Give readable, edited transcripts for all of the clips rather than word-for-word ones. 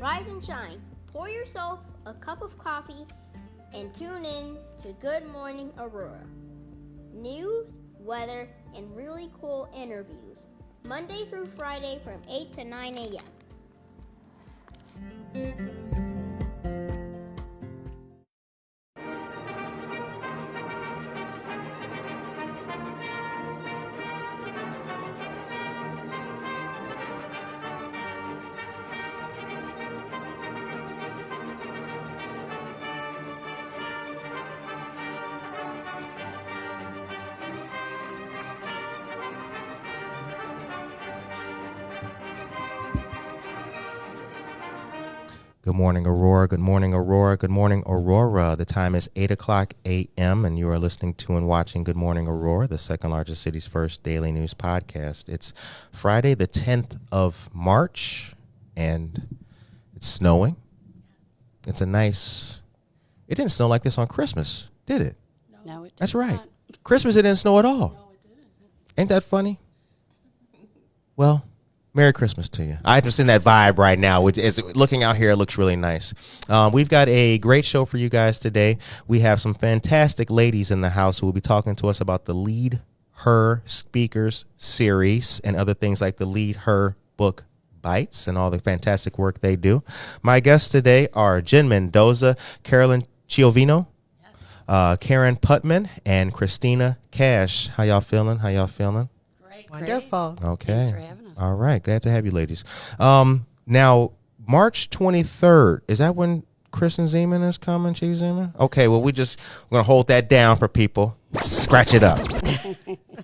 Rise and shine. Pour yourself a cup of coffee and tune in to Good Morning Aurora. News, weather, and really cool interviews. Monday through Friday from 8 to 9 a.m. Good morning, Aurora. Good morning, Aurora. Good morning, Aurora. The time is 8 o'clock a.m., and you are listening to and watching Good Morning Aurora, the second largest city's first daily news podcast. It's Friday, the 10th of March, and it's snowing. It's a nice... It didn't snow like this on Christmas, did it? No, it did That's right. not. Christmas, it didn't snow at all. No, it didn't. Ain't that funny? Well... Merry Christmas to you. I'm just in that vibe right now, which is looking out here, it looks really nice. We've got a great show for you guys today. We have some fantastic ladies in the house who will be talking to us about the LeadHER Speakers Series and other things like the LeadHER Book Bites and all the fantastic work they do. My guests today are Jen Mendoza, Carolyn Chiovino, Karen Putman, and Christina Cash. How y'all feeling? Great. Wonderful. Okay. Thanks for having us. All right. Glad to have you ladies. Now, March 23rd, is that when Kristen Zeman is coming? Chief Zeman? Okay. Well, we're going to hold that down for people. Scratch it up.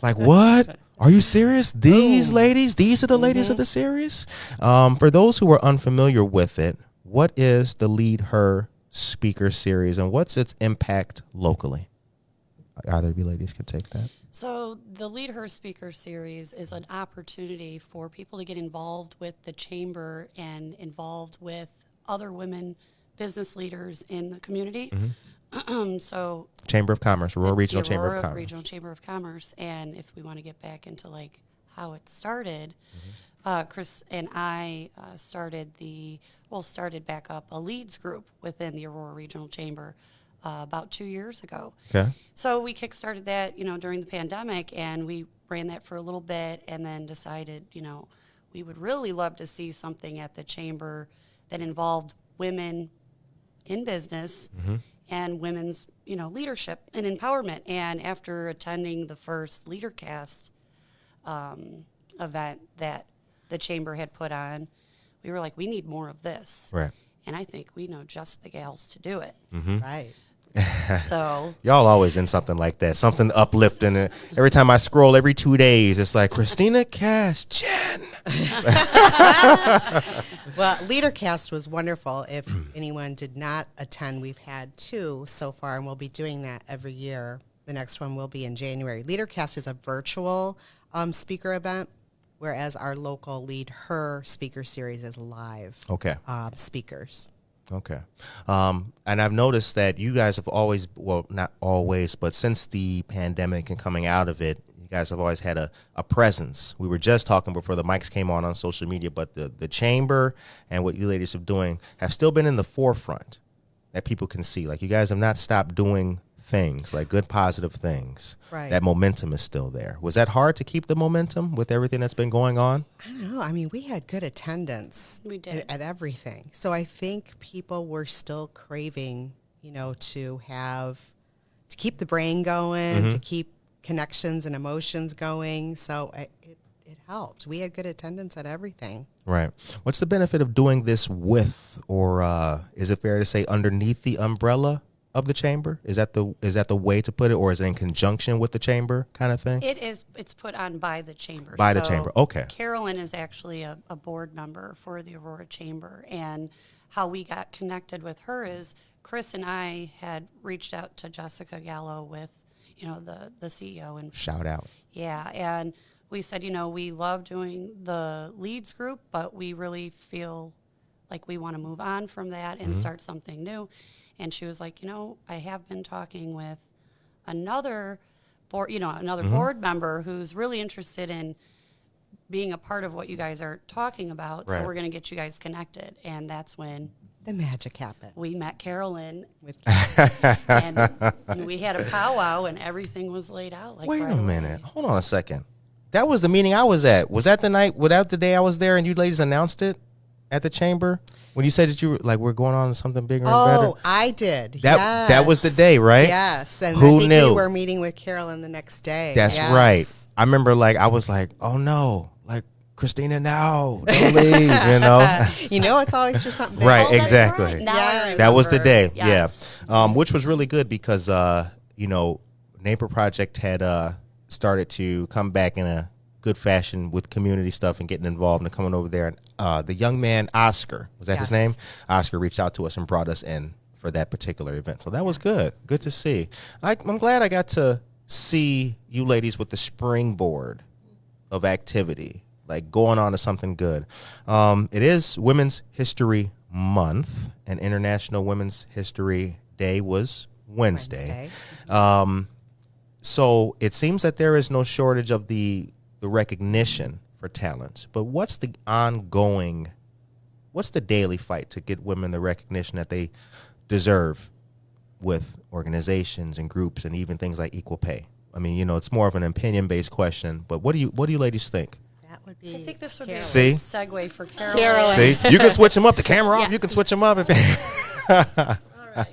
Like, what? Are you serious? These ladies? These are the ladies of the series? For those who are unfamiliar with it, what is the LeadHER Speaker Series and what's its impact locally? Either of you ladies can take that. So the LeadHER Speaker Series is an opportunity for people to get involved with the chamber and involved with other women business leaders in the community. So Chamber of Commerce, Aurora the Regional Chamber of Aurora Commerce. Regional Chamber of Commerce. And if we want to get back into like how it started, Chris and I started back up a leads group within the Aurora Regional Chamber about 2 years ago. Okay. So we kickstarted that, during the pandemic, and we ran that for a little bit and then decided, we would really love to see something at the chamber that involved women in business and women's, leadership and empowerment. And after attending the first LeaderCast event that the chamber had put on, we were like, we need more of this. Right. And I think we know just the gals to do it. Right. So Y'all always in something like that, something uplifting. Every time I scroll every 2 days, it's like Christina Cash, Jen. Well, LeaderCast was wonderful. If anyone did not attend, we've had 2 so far, and we'll be doing that every year. The next one will be in January. LeaderCast is a virtual speaker event, whereas our local LeadHER Speaker Series is live speakers. Okay. And I've noticed that you guys have always, well, not always, but since the pandemic and coming out of it, you guys have always had a presence. We were just talking before the mics came on social media, but the chamber and what you ladies are doing have still been in the forefront that people can see. Like, you guys have not stopped doing things, like good, positive things. Right. That momentum is still there. Was that hard to keep the momentum with everything that's been going on? I don't know. I mean, we had good attendance. We did. At everything. So I think people were still craving, to keep the brain going, to keep connections and emotions going. So it helped. We had good attendance at everything. Right. What's the benefit of doing this with, or is it fair to say underneath the umbrella of the chamber? Is that the way to put it, or is it in conjunction with the chamber kind of thing? it is. It's put on by the chamber. By the chamber. Okay. Carolyn is actually a board member for the Aurora Chamber, and how we got connected with her is Chris and I had reached out to Jessica Gallo with, the CEO, and Shout out. yeah, and we said, we love doing the leads group, but we really feel like we want to move on from that and start something new. And she was like, I have been talking with another board, board member who's really interested in being a part of what you guys are talking about. Right. So we're going to get you guys connected. And that's when The magic happened. we met Carolyn, With and we had a powwow, and everything was laid out. Like Wait right a away. minute. Hold on a second. That was the meeting I was at. Was that the night, without the day I was there and you ladies announced it at the chamber? When you said that you were like, we're going on to something bigger and better? Oh, I did. That was the Yes. day, right? Yes. And Who I think knew? we were meeting with Carolyn the next day. That's Yes. right. I remember I was like, oh no, Christina, no, don't leave, you know? You know, it's always for something big. Right, Oh, that's exactly. right. Now Yes. I That was the remember. day, Yes. yeah. Which was really good because, Neighbor Project had started to come back in a good fashion with community stuff and getting involved and coming over there. And the young man, Oscar, was that his Yes. name? Oscar reached out to us and brought us in for that particular event. So that was good. Good to see. I'm glad I got to see you ladies with the springboard of activity, like going on to something good. It is Women's History Month, and International Women's History Day was Wednesday. So it seems that there is no shortage of the recognition for talents. But what's the daily fight to get women the recognition that they deserve with organizations and groups and even things like equal pay? I mean, it's more of an opinion-based question, but what do you ladies think? That would be. I think this would be a Carolyn. good segue for Carolyn. Carolyn. See, you can switch them up. The camera off. Yeah. You can switch them up. All right.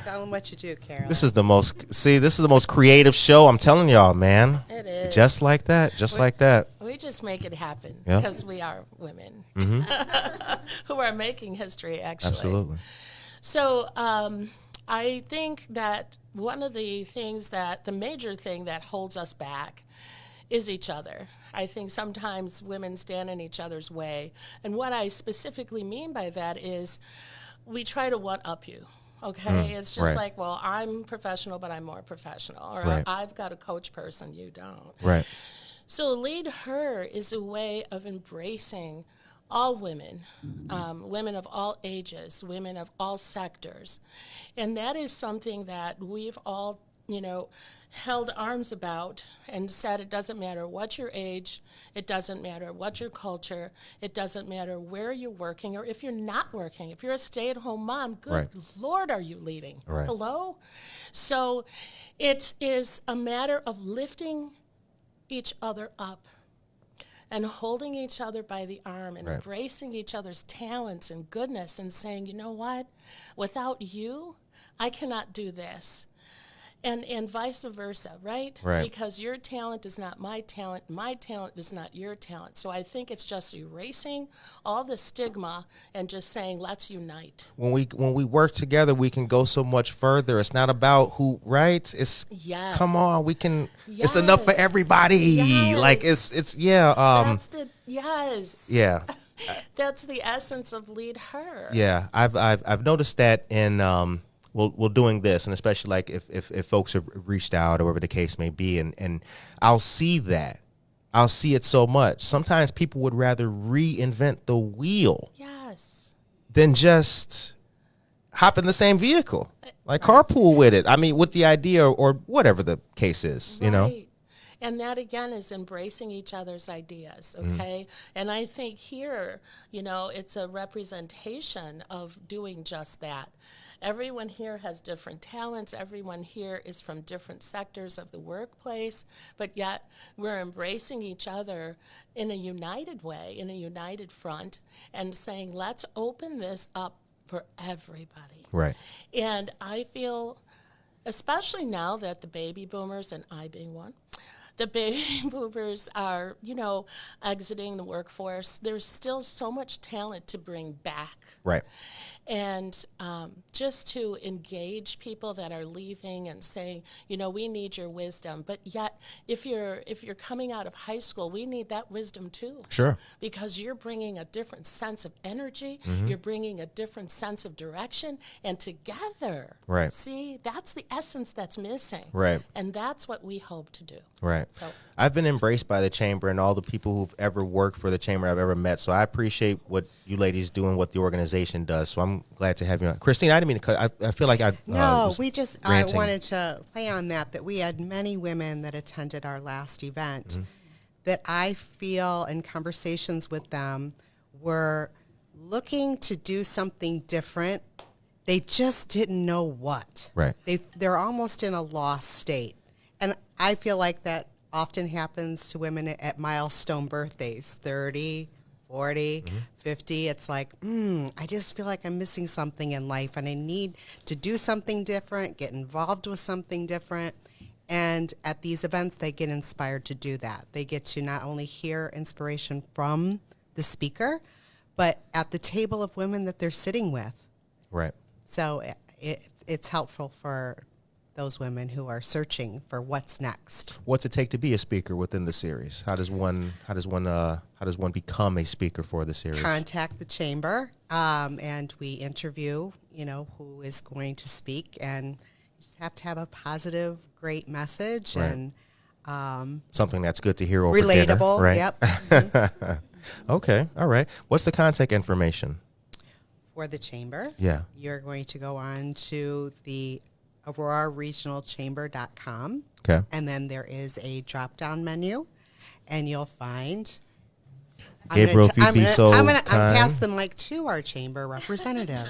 Tell them what you do, Carolyn. This is the most creative show. I'm telling y'all, man. It is. Just like that. Just like that. We just make it happen Yeah. because we are women who are making history, actually. Absolutely. So I think that one of the major thing that holds us back is each other. I think sometimes women stand in each other's way. And what I specifically mean by that is we try to one-up you. Okay, it's just right. like, well, I'm professional, but I'm more professional. Or Right. I've got a coach person, you don't. Right. So LeadHER is a way of embracing all women, women of all ages, women of all sectors. And that is something that we've all, held arms about and said it doesn't matter what your age, it doesn't matter what your culture, it doesn't matter where you're working or if you're not working. If you're a stay-at-home mom, good Right. Lord, are you leading? Right. Hello? So it is a matter of lifting each other up and holding each other by the arm and Right. embracing each other's talents and goodness and saying, you know what, without you, I cannot do this. And vice versa, right? Right. Because your talent is not my talent is not your talent. So I think it's just erasing all the stigma and just saying, let's unite. When we work together, we can go so much further. It's not about who, right? It's Yes. come on, we can. It's enough for Yes. everybody. Yes. Like it's yeah. Yes. Yeah. That's the essence of LeadHER. Yeah, I've noticed that in well doing this, and especially like if folks have reached out or whatever the case may be, and I'll see it so much. Sometimes people would rather reinvent the wheel Yes. than just hop in the same vehicle, like carpool with it. I mean, with the idea or whatever the case is, Right. And that again is embracing each other's ideas, okay? And I think here, it's a representation of doing just that. Everyone here has different talents. Everyone here is from different sectors of the workplace, but yet we're embracing each other in a united way, in a united front, and saying, let's open this up for everybody. Right. And I feel, especially now that the baby boomers, and I being one, the baby boomers are, exiting the workforce, there's still so much talent to bring back. Right. And just to engage people that are leaving and saying, we need your wisdom. But yet, if you're coming out of high school, we need that wisdom too. Sure. Because you're bringing a different sense of energy. You're bringing a different sense of direction. And together, Right. see, that's the essence that's missing. Right. And that's what we hope to do. Right. So- I've been embraced by the chamber and all the people who've ever worked for the chamber I've ever met. So I appreciate what you ladies do and what the organization does. So I'm glad to have you on. Christine, I didn't mean to cut. I feel like I No, was I ranting. wanted to play on that we had many women that attended our last event that I feel in conversations with them were looking to do something different. They just didn't know what. Right. They're almost in a lost state. And I feel like that often happens to women at milestone birthdays, 30, 40, 50. It's like, I just feel like I'm missing something in life and I need to do something different, get involved with something different. And at these events, they get inspired to do that. They get to not only hear inspiration from the speaker, but at the table of women that they're sitting with. Right. So it's helpful for those women who are searching for what's next. What's it take to be a speaker within the series? How does one become a speaker for the series? Contact the chamber, and we interview, who is going to speak, and you just have to have a positive, great message, Right. and something that's good to hear over relatable. dinner, right? Yep. Okay, all right. What's the contact information? For the chamber, Yeah. you're going to go on to the AuroraRegionalChamber.com. Okay. And then there is a drop-down menu, and you'll find. Gabriel, if you'd be so I'm kind. pass the mic to our chamber representative.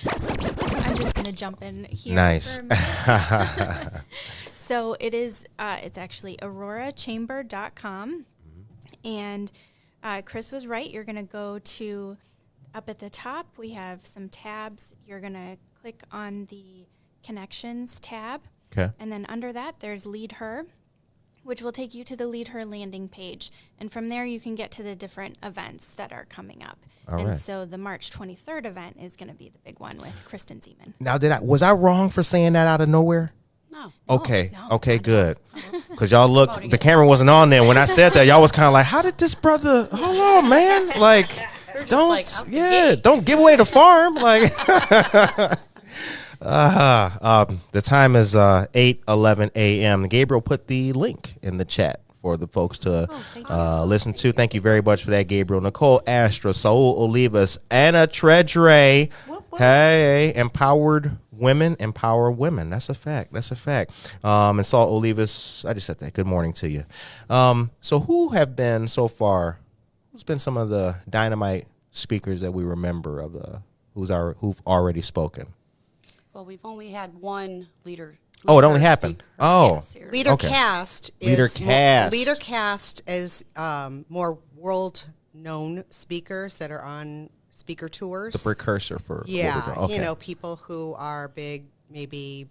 I'm just going to jump in here. Nice. For a minute. So it is, it's actually AuroraChamber.com. And Chris was right. You're going to go to, up at the top, we have some tabs. You're going to click on the Connections tab. Okay. And then under that, there's LeadHER, which will take you to the LeadHER landing page. And from there, you can get to the different events that are coming up. All and right. so the March 23rd event is going to be the big one with Kristen Zeman. Now, was I wrong for saying that out of nowhere? No. Okay. no, Okay, not good. Because y'all look, the camera wasn't on there. When I said that, y'all was kind of like, how did this brother, hold on, man. Like, don't, like, out the gate. don't give away the farm. Like, the time is 8:11 a.m. Gabriel put the link in the chat for the folks to listen to. Thank you very much for that, Gabriel. Nicole Astra, Saul Olivas, Anna Tredre. Hey, empowered women empower women. That's a fact. That's a fact. And Saul Olivas, I just said that. Good morning to you. So who have been so far, who's been some of the dynamite speakers that we remember of who've already spoken? Well, we've only had one leader. Oh, it only happened. speaker Oh. in the series. Leader Okay. Cast Leader is Cast. Leader Cast is more world-known speakers that are on speaker tours. The precursor for what we're doing. Okay. People who are big, maybe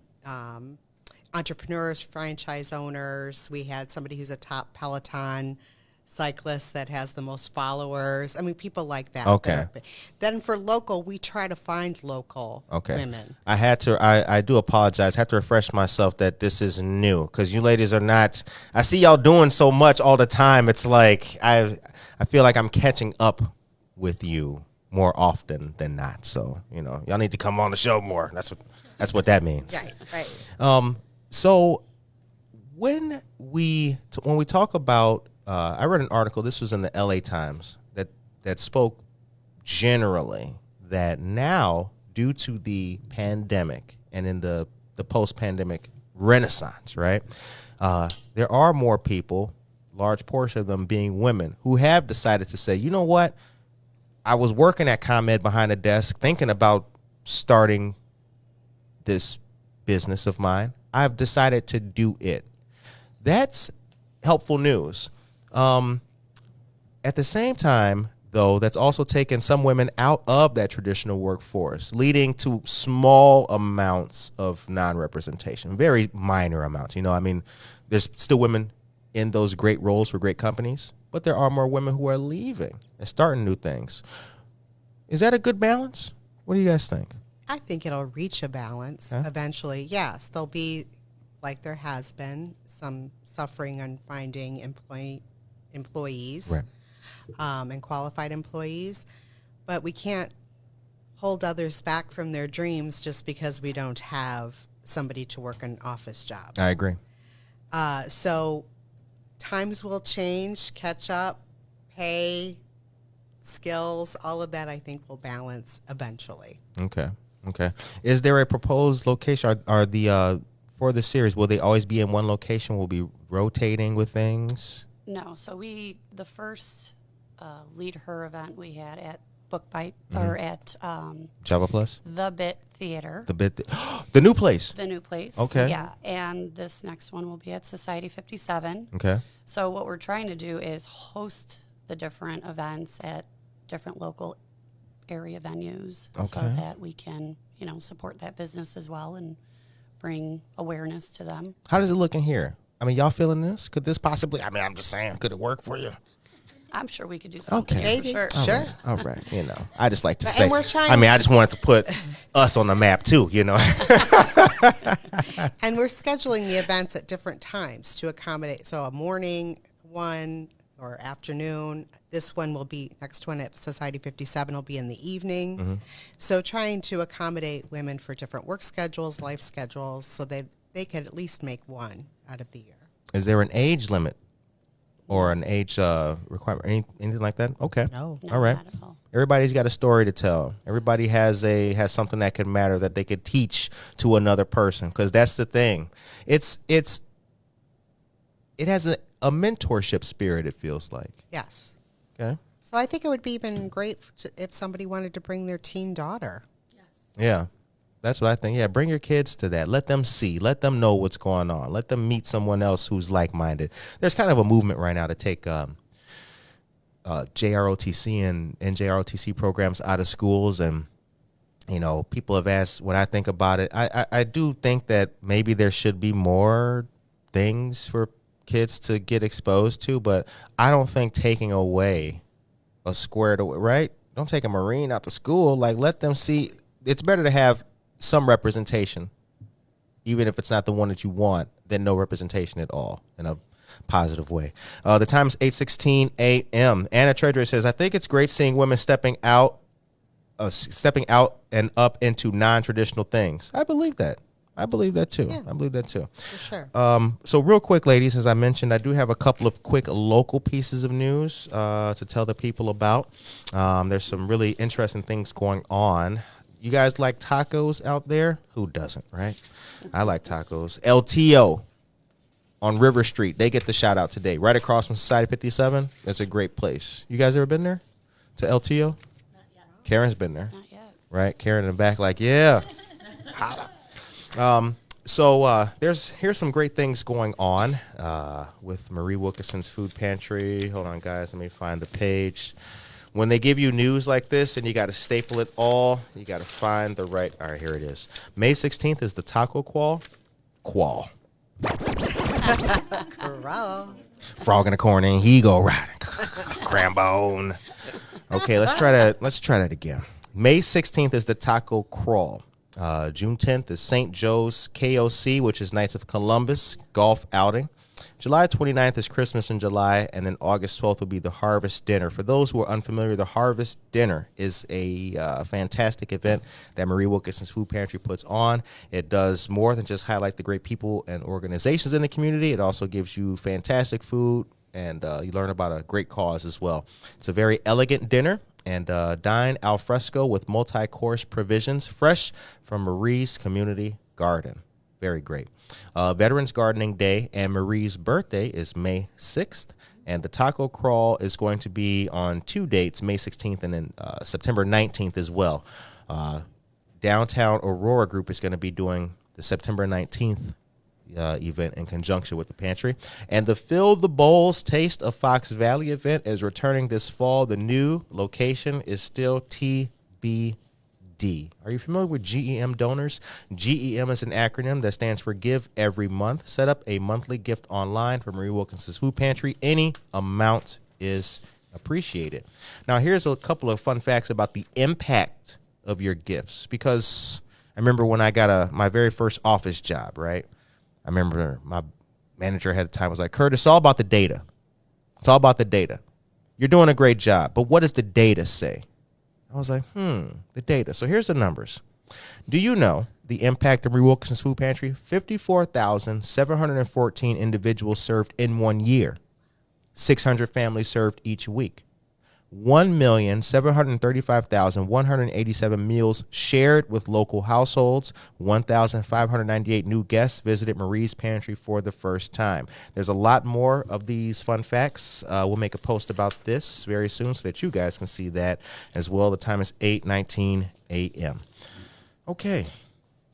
entrepreneurs, franchise owners. We had somebody who's a top Peloton cyclist that has the most followers. I mean, people like that. Okay. Then for local, we try to find local women. I do apologize. I have to refresh myself that this is new because you ladies are not, I see y'all doing so much all the time. It's like, I feel like I'm catching up with you more often than not. So, y'all need to come on the show more. That's what that means. Right. So when we talk about, I read an article, this was in the LA Times, that spoke generally that now, due to the pandemic and in the post-pandemic renaissance, right, there are more people, large portion of them being women, who have decided to say, you know what, I was working at ComEd behind a desk thinking about starting this business of mine. I've decided to do it. That's helpful news. At the same time, though, that's also taken some women out of that traditional workforce, leading to small amounts of non-representation, very minor amounts. There's still women in those great roles for great companies, but there are more women who are leaving and starting new things. Is that a good balance? What do you guys think? I think it'll reach a balance eventually. Yes, there'll be, like there has been, some suffering on finding employees Right. And qualified employees, but we can't hold others back from their dreams just because we don't have somebody to work an office job. I agree. So times will change, catch up, pay, skills, all of that I think will balance eventually. Okay. Is there a proposed location? For the series, will they always be in one location? Will be rotating with things? No, so the first LeadHER event we had at Book Bite, or at Java Plus? the Bit Theater. The new place. The new place. Okay. Yeah, and this next one will be at Society 57. Okay. So what we're trying to do is host the different events at different local area venues so Okay. that we can, support that business as well and bring awareness to them. How does it look in here? I mean, y'all feeling this? Could this possibly, I'm just saying, could it work for you? I'm sure we could do something Okay. here Maybe. for sure. Sure. All right. I just like to And say, we're trying I just wanted to put us on the map too, And we're scheduling the events at different times to accommodate. So a morning one or afternoon. This one will be, next one at Society 57 will be in the evening. Mm-hmm. So trying to accommodate women for different work schedules, life schedules, so they could at least make one out of the year. Is there an age limit or an age requirement, anything like that? Okay. No. No, All right. not at all. Everybody's got a story to tell. Everybody has something that could matter that they could teach to another person, because that's the thing. It has a mentorship spirit, it feels like. Yes. Okay. So I think it would be even great if somebody wanted to bring their teen daughter. Yeah. That's what I think. Yeah, bring your kids to that. Let them see. Let them know what's going on. Let them meet someone else who's like-minded. There's kind of a movement right now to take JROTC and NJROTC programs out of schools. And, people have asked what I think about it. I do think that maybe there should be more things for kids to get exposed to, but I don't think taking away a squared away, right? Don't take a Marine out to school. Like, let them see. It's better to have some representation, even if it's not the one that you want, than no representation at all in a positive way. The time is 8:16 a.m. Anna Treasurer says, I think it's great seeing women stepping out and up into non-traditional things. I believe that. I believe that too. Yeah. I believe that too. For sure. So real quick, ladies, as I mentioned, I do have a couple of quick local pieces of news to tell the people about. There's some really interesting things going on. You guys like tacos out there? Who doesn't, right? I like tacos. LTO on River Street. They get the shout out today. Right across from Society 57. It's a great place. You guys ever been there? To LTO? Not yet. Karen's been there. Not yet. Right? Karen in the back like, yeah. So here's some great things going on with Marie Wilkinson's Food Pantry. Hold on, guys. Let me find the page. When they give you news like this and you got to staple it all, you got to find the right. All right, here it is. May 16th is the Taco Qual. Corral. Frog in the corner and he go riding. Crambone. Okay, let's try that again. May 16th is the Taco Crawl. June 10th is St. Joe's KOC, which is Knights of Columbus golf outing. July 29th is Christmas in July, and then August 12th will be the Harvest Dinner. For those who are unfamiliar, the Harvest Dinner is a fantastic event that Marie Wilkinson's Food Pantry puts on. It does more than just highlight the great people and organizations in the community. It also gives you fantastic food, and you learn about a great cause as well. It's a very elegant dinner, and dine al fresco with multi-course provisions, fresh from Marie's Community Garden. Very great. Veterans Gardening Day and Marie's birthday is May 6th. And the Taco Crawl is going to be on two dates, May 16th and then September 19th as well. Downtown Aurora Group is going to be doing the September 19th event in conjunction with the pantry. And the Fill the Bowls Taste of Fox Valley event is returning this fall. The new location is still TBD. Are you familiar with GEM donors? GEM is an acronym that stands for Give Every Month. Set up a monthly gift online for Marie Wilkinson's Food Pantry. Any amount is appreciated. Now, here's a couple of fun facts about the impact of your gifts, because I remember when I got my very first office job, right? I remember my manager at the time was like, Kurt, it's all about the data. It's all about the data. You're doing a great job, but what does the data say? I was like, the data. So here's the numbers. Do you know the impact of Marie Wilkinson's Food Pantry? 54,714 individuals served in 1 year. 600 families served each week. 1,735,187 meals shared with local households. 1,598 new guests visited Marie's Pantry for the first time. There's a lot more of these fun facts. We'll make a post about this very soon so that you guys can see that as well. The time is 8:19 a.m. Okay,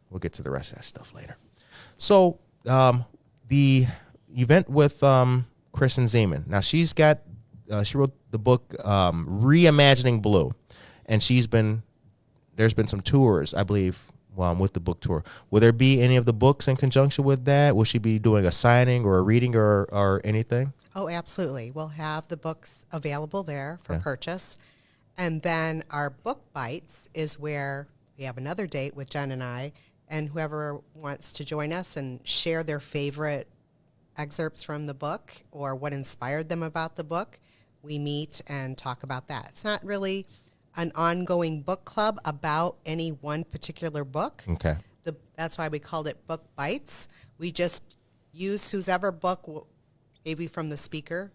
we'll get to the rest of that stuff later. So the event with Kristen Zeman. Now she wrote the book Reimagining Blue, and there's been some tours, I believe, with the book tour. Will there be any of the books in conjunction with that? Will she be doing a signing or a reading or anything? Oh, absolutely. We'll have the books available there for purchase. And then our book bites is where we have another date with Jen and I, and whoever wants to join us and share their favorite excerpts from the book or what inspired them about the book, we meet and talk about that. It's not really an ongoing book club about any one particular book. Okay. That's why we called it Book Bites. We just use whoever book, maybe from the speaker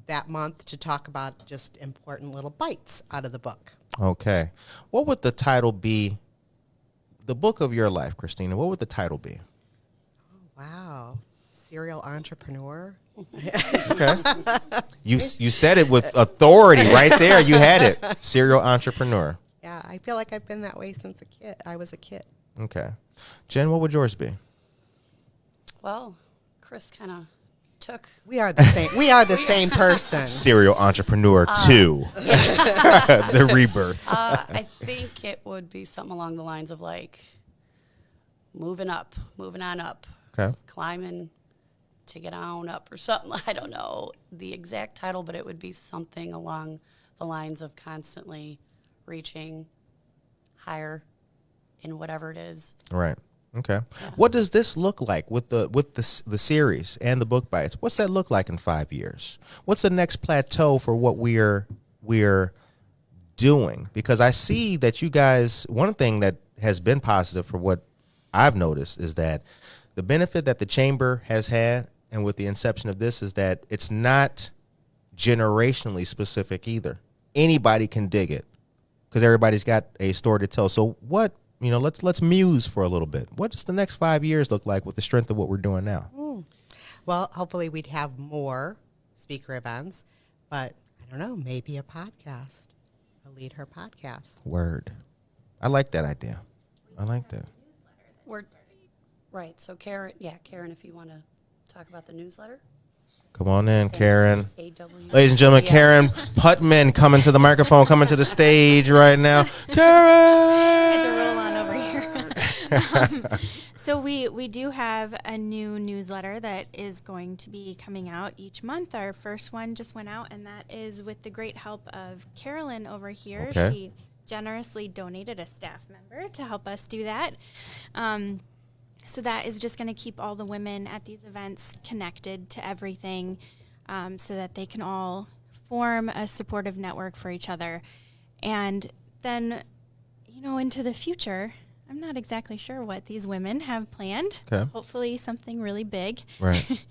that month, to talk about just important little bites out of the book. Okay. What would the title be? The book of your life, Christina, what would the title be? Oh, wow. Serial entrepreneur. Okay. You said it with authority right there. You had it. Serial entrepreneur. Yeah, I feel like I've been that way since I was a kid. Okay. Jen, what would yours be? Well, Chris kind of took. We are the same. We are the same person. Serial entrepreneur 2. The rebirth. I think it would be something along the lines of like moving on up, Okay. climbing to get on up or something. I don't know the exact title, but it would be something along the lines of constantly reaching higher in whatever it is. Right. Okay. Yeah. What does this look like with the series and the book bites? What's that look like in 5 years? What's the next plateau for what we're doing? Because I see that you guys, one thing that has been positive for what I've noticed is that the benefit that the chamber has had and with the inception of this is that it's not generationally specific either. Anybody can dig it because everybody's got a story to tell. So let's muse for a little bit. What does the next 5 years look like with the strength of what we're doing now? Well, hopefully we'd have more speaker events, but I don't know, maybe a podcast, a LeadHER podcast. Word. I like that idea. I like that. Right. So Karen, if you want to talk about the newsletter. Come on in, Karen. AW. Ladies and gentlemen, Karen Putman coming to the microphone, coming to the stage right now. Karen! To roll on over here. So we do have a new newsletter that is going to be coming out each month. Our first one just went out, and that is with the great help of Carolyn over here. Okay. She generously donated a staff member to help us do that. So that is just going to keep all the women at these events connected to everything so that they can all form a supportive network for each other. And then, into the future, I'm not exactly sure what these women have planned. Okay. Hopefully something really big. Right.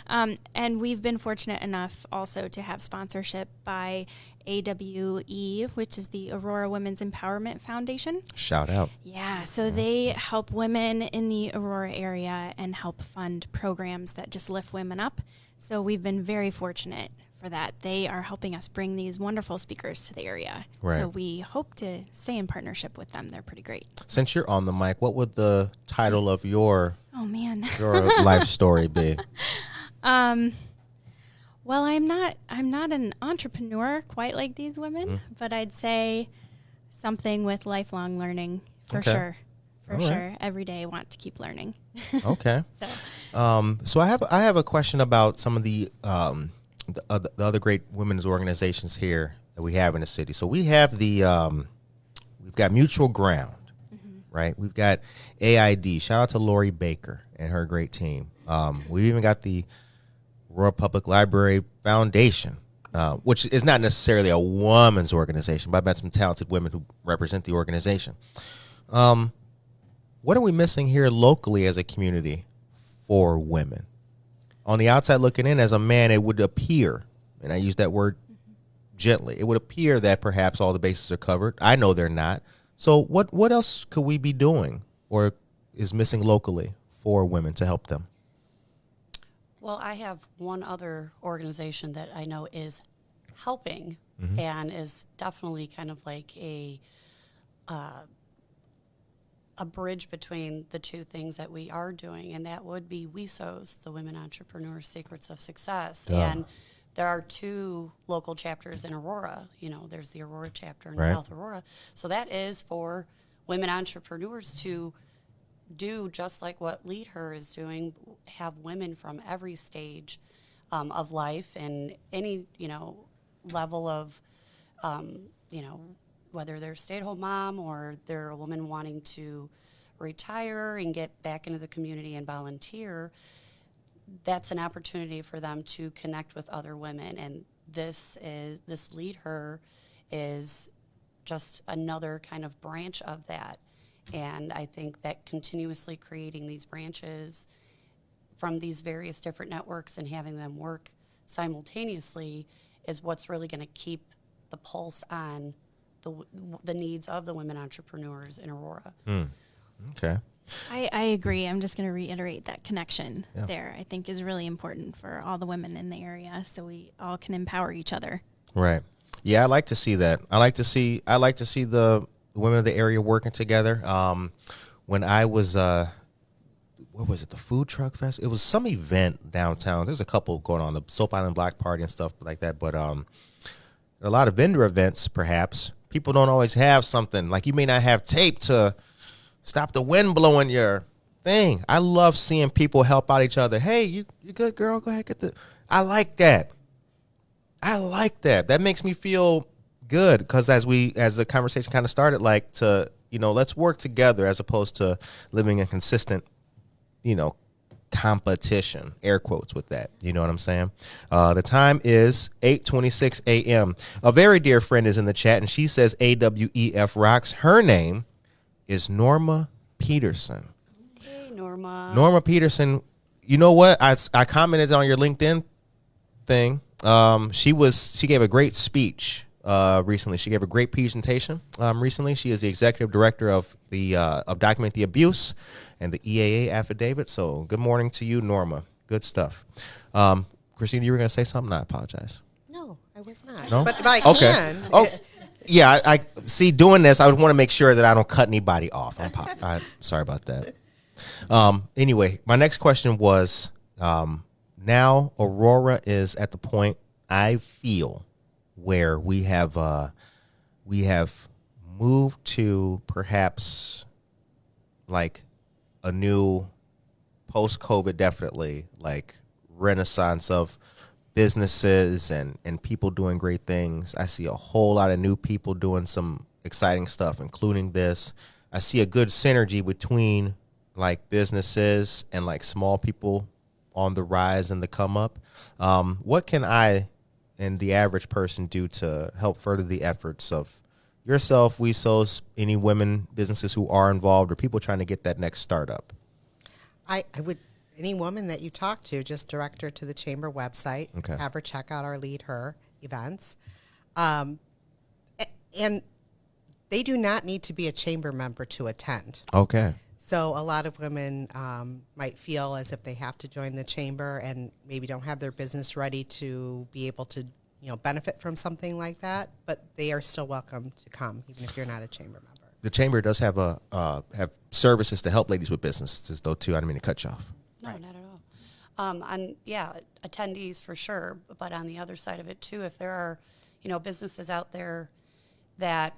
And we've been fortunate enough also to have sponsorship by AWE, which is the Aurora Women's Empowerment Foundation. Shout out. Yeah, so they help women in the Aurora area and help fund programs that just lift women up. So we've been very fortunate for that. They are helping us bring these wonderful speakers to the area. Right. So we hope to stay in partnership with them. They're pretty great. Since you're on the mic, what would the title of your life story be? Well, I'm not an entrepreneur quite like these women, but I'd say something with lifelong learning for sure. For sure. Every day I want to keep learning. Okay. So I have a question about some of the other great women's organizations here that we have in the city. So we have we've got Mutual Ground, right? We've got AID. Shout out to Lori Baker and her great team. We've even got the Aurora Public Library Foundation, which is not necessarily a woman's organization, but I've met some talented women who represent the organization. What are we missing here locally as a community for women? On the outside looking in, as a man, it would appear, and I use that word gently. It would appear that perhaps all the bases are covered. I know they're not. So what else could we be doing or is missing locally for women to help them? Well, I have one other organization that I know is helping and is definitely kind of like a bridge between the two things that we are doing, and that would be WESO's, the Women Entrepreneurs Secrets of Success. And there are 2 local chapters in Aurora. You know, there's the Aurora chapter in South Aurora. So that is for women entrepreneurs to do just like what LeadHER is doing, have women from every stage of life and any, level of, whether they're a stay-at-home mom or they're a woman wanting to retire and get back into the community and volunteer, that's an opportunity for them to connect with other women. And this LeadHER is just another kind of branch of that. And I think that continuously creating these branches from these various different networks and having them work simultaneously is what's really going to keep the pulse on the needs of the women entrepreneurs in Aurora. Okay. I agree. I'm just going to reiterate that connection there. I think is really important for all the women in the area, so we all can empower each other. Right. Yeah, I like to see that. I like to see the women of the area working together. When I was, what was it, the food truck fest? It was some event downtown. There's a couple going on, the Soap Island Block Party and stuff like that. But a lot of vendor events, perhaps. People don't always have something. Like, you may not have tape to stop the wind blowing your thing. I love seeing people help out each other. Hey, you good, girl? Go ahead, get the. I like that. That makes me feel good, because as the conversation kind of started, like, to, let's work together as opposed to living in consistent, competition, air quotes with that. You know what I'm saying? The time is 8:26 a.m. A very dear friend is in the chat, and she says AWEF rocks. Her name is Norma Peterson. Hey, Norma. Norma Peterson, you know what? I commented on your LinkedIn thing. She gave a great speech recently. She gave a great presentation recently. She is the executive director of Document the Abuse and the EAA affidavit. So good morning to you, Norma. Good stuff. Christina, you were going to say something? I apologize. No, I was not. No? But I Okay. can. Oh, yeah. I see. Doing this, I would want to make sure that I don't cut anybody off. I'm sorry about that. Anyway, my next question was, now Aurora is at the point, I feel, where we have moved to perhaps like a new post-COVID, definitely, like, renaissance of businesses and people doing great things. I see a whole lot of new people doing some exciting stuff, including this. I see a good synergy between, like, businesses and, like, small people on the rise and the come up. What can I and the average person do to help further the efforts of yourself, WESOs, any women businesses who are involved, or people trying to get that next startup? I would, any woman that you talk to, just direct her to the chamber website. Okay. Have her check out our LeadHER events. And they do not need to be a chamber member to attend. Okay. So a lot of women might feel as if they have to join the chamber and maybe don't have their business ready to be able to, benefit from something like that. But they are still welcome to come, even if you're not a chamber member. The chamber does have have services to help ladies with businesses, though, too. I didn't mean to cut you off. No, not at all. Attendees for sure. But on the other side of it too, if there are, businesses out there that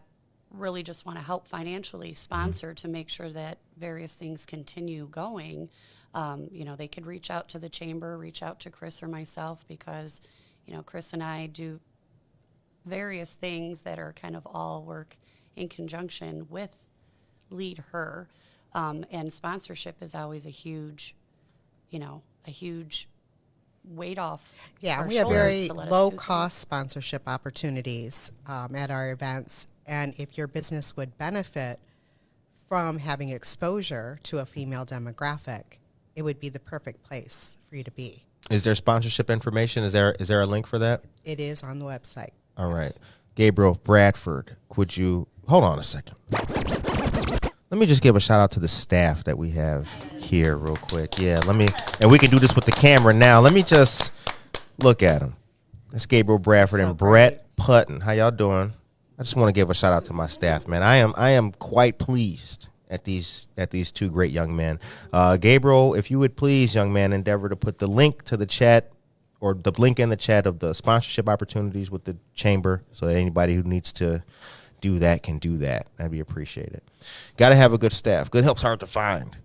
really just want to help financially sponsor to make sure that various things continue going, they could reach out to the chamber, reach out to Chris or myself, because, Chris and I do various things that are kind of all work in conjunction with LeadHER, and sponsorship is always a huge weight off. Yeah, our we have shoulders very to let us low do cost sponsorship opportunities at our events. And if your business would benefit from having exposure to a female demographic, it would be the perfect place for you to be. Is there sponsorship information? Is there a link for that? It is on the website. All right. Gabriel Bradford, would you hold on a second? Let me just give a shout out to the staff that we have here real quick. Yeah, and we can do this with the camera now. Let me just look at them. That's Gabriel Bradford and Brett Putton. How y'all doing? I just want to give a shout out to my staff, man. I am quite pleased at these two great young men. Gabriel, if you would please, young man, endeavor to put the link to the chat or the link in the chat of the sponsorship opportunities with the chamber so that anybody who needs to do that can do that. That'd be appreciated. Got to have a good staff. Good help's hard to find,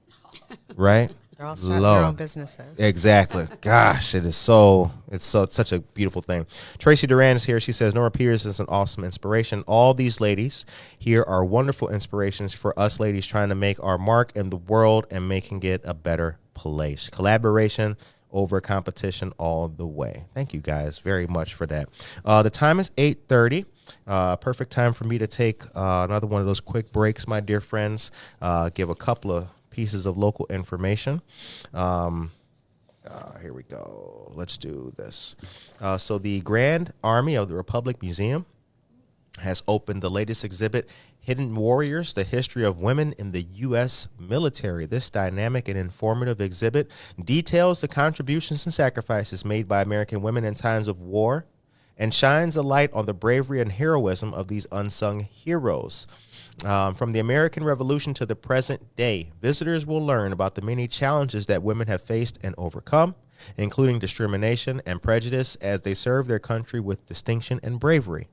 right? They're all starting their own businesses. Exactly. Gosh, it's such a beautiful thing. Tracy Duran is here. She says, Nora Peters is an awesome inspiration. All these ladies here are wonderful inspirations for us ladies trying to make our mark in the world and making it a better place. Collaboration over competition all the way. Thank you guys very much for that. The time is 8:30. Perfect time for me to take another one of those quick breaks, my dear friends. Give a couple of pieces of local information. Here we go. Let's do this. So the Grand Army of the Republic Museum has opened the latest exhibit, Hidden Warriors, the History of Women in the U.S. Military. This dynamic and informative exhibit details the contributions and sacrifices made by American women in times of war and shines a light on the bravery and heroism of these unsung heroes. From the American Revolution to the present day, visitors will learn about the many challenges that women have faced and overcome, including discrimination and prejudice as they serve their country with distinction and bravery.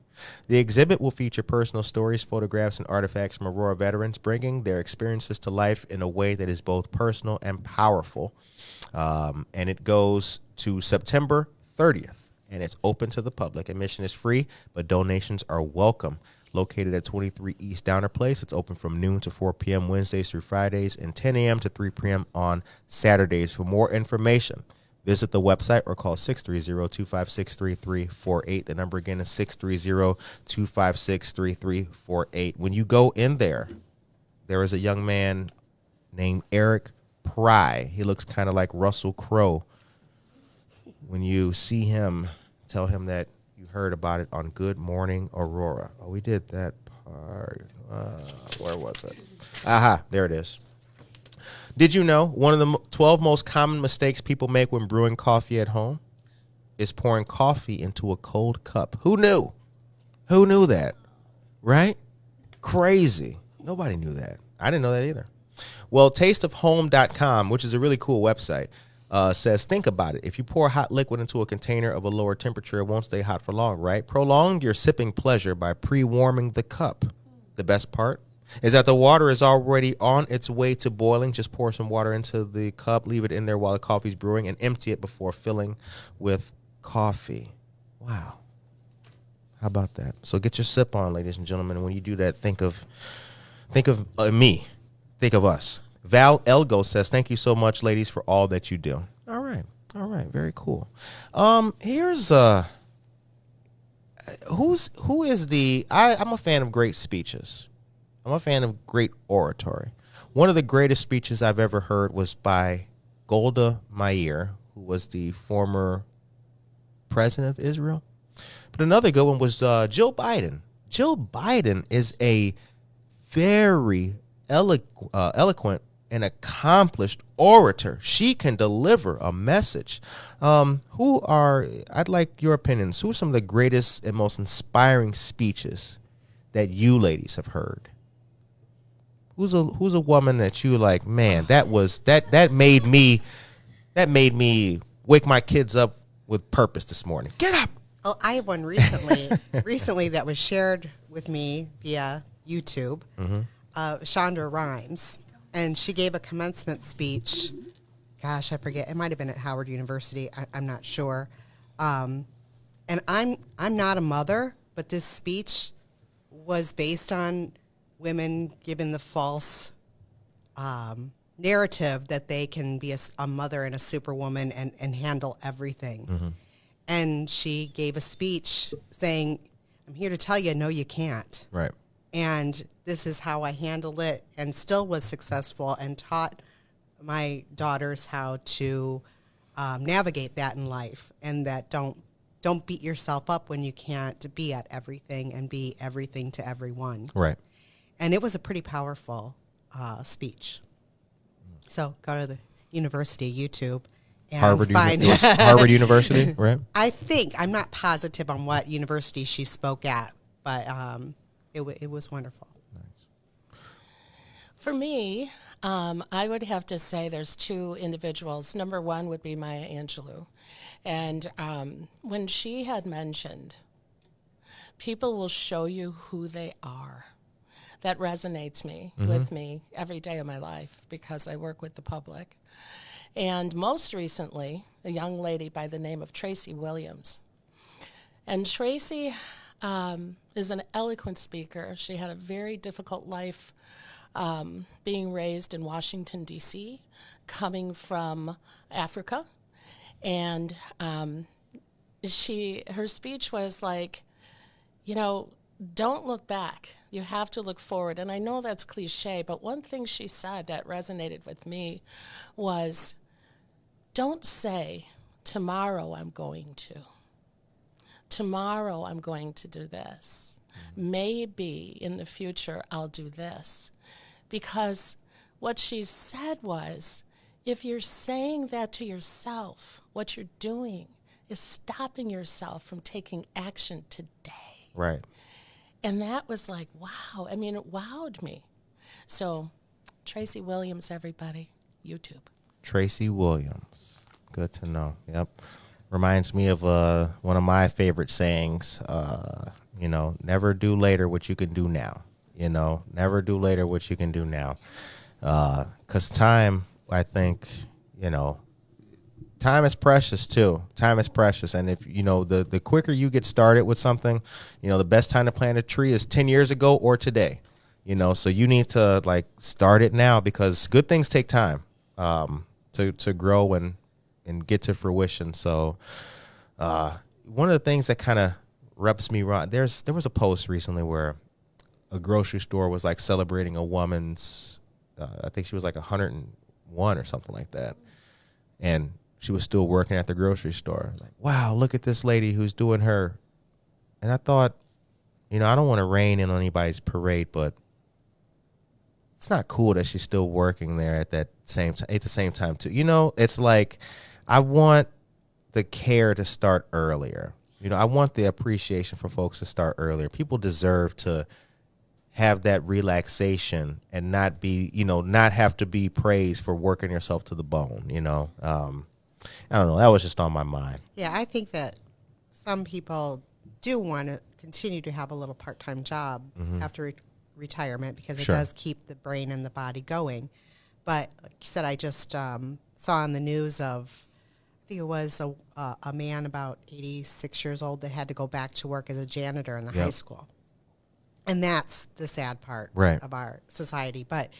The exhibit will feature personal stories, photographs, and artifacts from Aurora veterans, bringing their experiences to life in a way that is both personal and powerful. And it goes to September 30th, and it's open to the public. Admission is free, but donations are welcome. Located at 23 East Downer Place. It's open from noon to 4 p.m. Wednesdays through Fridays and 10 a.m. to 3 p.m. on Saturdays. For more information, visit the website or call 630-256-3348. The number again is 630-256-3348. When you go in there is a young man named Eric Pry. He looks kind of like Russell Crowe. When you see him, tell him that you heard about it on Good Morning Aurora. Oh, we did that part. Where was it? Aha, there it is. Did you know one of the 12 most common mistakes people make when brewing coffee at home is pouring coffee into a cold cup? Who knew? Who knew that? Right? Crazy. Nobody knew that. I didn't know that either. Well, tasteofhome.com, which is a really cool website, says, think about it. If you pour hot liquid into a container of a lower temperature, it won't stay hot for long, right? Prolong your sipping pleasure by pre-warming the cup. The best part is that the water is already on its way to boiling. Just pour some water into the cup, leave it in there while the coffee's brewing, and empty it before filling with coffee. Wow. How about that? So get your sip on, ladies and gentlemen. And when you do that, think of me. Think of us. Val Elgo says, thank you so much, ladies, for all that you do. All right. Very cool. Here's I'm a fan of great speeches. I'm a fan of great oratory. One of the greatest speeches I've ever heard was by Golda Meir, who was the former president of Israel. But another good one was Jill Biden. Jill Biden is a very eloquent and accomplished orator. She can deliver a message. I'd like your opinions. Who are some of the greatest and most inspiring speeches that you ladies have heard? Who's a woman that you like, man, that made me wake my kids up with purpose this morning. Get up. Well, I have one recently that was shared with me via YouTube. Shonda Rhimes. And she gave a commencement speech. Gosh, I forget. It might have been at Howard University. I'm not sure. And I'm not a mother, but this speech was based on women given the false narrative that they can be a mother and a superwoman and handle everything. And she gave a speech saying, I'm here to tell you, no, you can't. Right. And this is how I handled it, and still was successful, and taught my daughters how to navigate that in life, and that don't don't beat yourself up when you can't be at everything and be everything to everyone. Right. And it was a pretty powerful speech. So go to the university YouTube and Harvard, find it was Harvard University, right? I think, I'm not positive on what university she spoke at, but it was wonderful. For me, I would have to say there's two individuals. Number one would be Maya Angelou. And when she had mentioned, people will show you who they are. That resonates with me every day of my life because I work with the public. And most recently, a young lady by the name of Tracy Williams. And Tracy is an eloquent speaker. She had a very difficult life being raised in Washington, D.C., coming from Africa. And her speech was like, don't look back. You have to look forward. And I know that's cliche, but one thing she said that resonated with me was, don't say, tomorrow I'm going to. Tomorrow I'm going to do this. Maybe in the future I'll do this. Because what she said was, if you're saying that to yourself, what you're doing is stopping yourself from taking action today. Right. And that was like, wow. I mean, it wowed me. So, Tracy Williams, everybody, YouTube. Tracy Williams. Good to know. Yep. Reminds me of one of my favorite sayings, never do later what you can do now. Never do later what you can do now. 'Cause time, I think, time is precious too. Time is precious. And if, the quicker you get started with something, the best time to plant a tree is 10 years ago or today, so you need to start it now because good things take time, to grow and get to fruition. So, one of the things that kind of rubs me wrong, there was a post recently where a grocery store was celebrating a woman's, I think she was 101 or something like that. And she was still working at the grocery store. Wow, look at this lady who's doing her. And I thought, I don't want to rain in on anybody's parade, but it's not cool that she's still working there at the same time too. It's I want the care to start earlier. I want the appreciation for folks to start earlier. People deserve to have that relaxation and not be, not have to be praised for working yourself to the bone, I don't know. That was just on my mind. Yeah, I think that some people do want to continue to have a little part-time job after retirement because it does keep the brain and the body going. But like you said, I just saw on the news of, I think it was a man about 86 years old that had to go back to work as a janitor in the high school. And that's the sad part of our society. But